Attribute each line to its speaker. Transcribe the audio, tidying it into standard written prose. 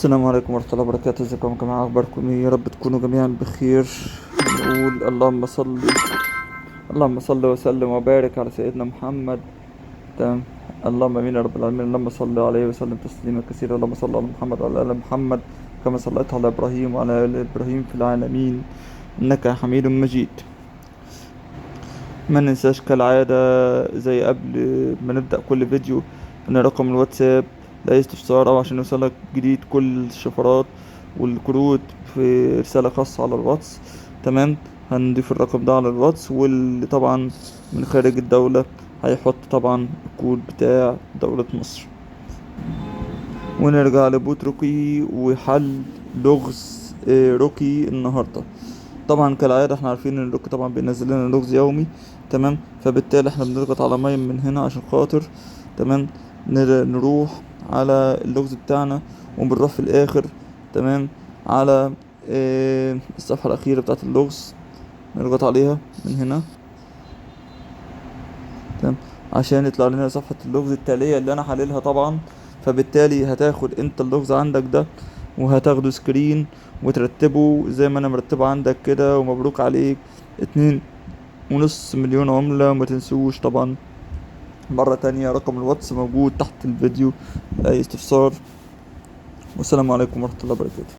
Speaker 1: السلام عليكم ورحمة الله وبركاته. ازيكم يا جماعة؟ اخباركم ايه؟ يا رب تكونوا جميعا بخير. نقول اللهم صل وسلم وبارك على سيدنا محمد. تمام. اللهم امين يا رب العالمين. اللهم صل عليه وسلم تسليما كثيرا. اللهم صل على محمد وعلى ال محمد كما صليت على ابراهيم وعلى ال ابراهيم في العالمين انك حميد مجيد. ما ننساش كالعادة زي قبل ما نبدأ كل فيديو ان رقم الواتساب لا استفسار او عشان يوصلك جديد كل الشفرات والكروت في رسالة خاصة على الواتس. تمام. هنضيف الرقم ده على الواتس، واللي طبعا من خارج الدولة هيحط طبعا الكود بتاع دولة مصر. ونرجع لبوت روكي وحل لغز روكي النهاردة. طبعا كالعادة احنا عارفين ان الروك طبعا بينزل لنا لغز يومي. تمام. فبالتالي احنا بنضغط على ماين من هنا عشان خاطر تمام نروح على اللغز بتاعنا، وبنروح في الاخر تمام على الصفحة الأخيرة بتاعت اللغز، نضغط عليها من هنا. تمام. عشان يطلع لنا صفحة اللغز التالية اللي انا حللها طبعا. فبالتالي هتاخد انت اللغز عندك ده وهتاخده سكرين وترتبه زي ما انا مرتبه عندك كده، ومبروك عليك 2.5 مليون عملة. وما تنسوش طبعا مرة تانية رقم الواتس موجود تحت الفيديو لأي استفسار. والسلام عليكم ورحمة الله وبركاته.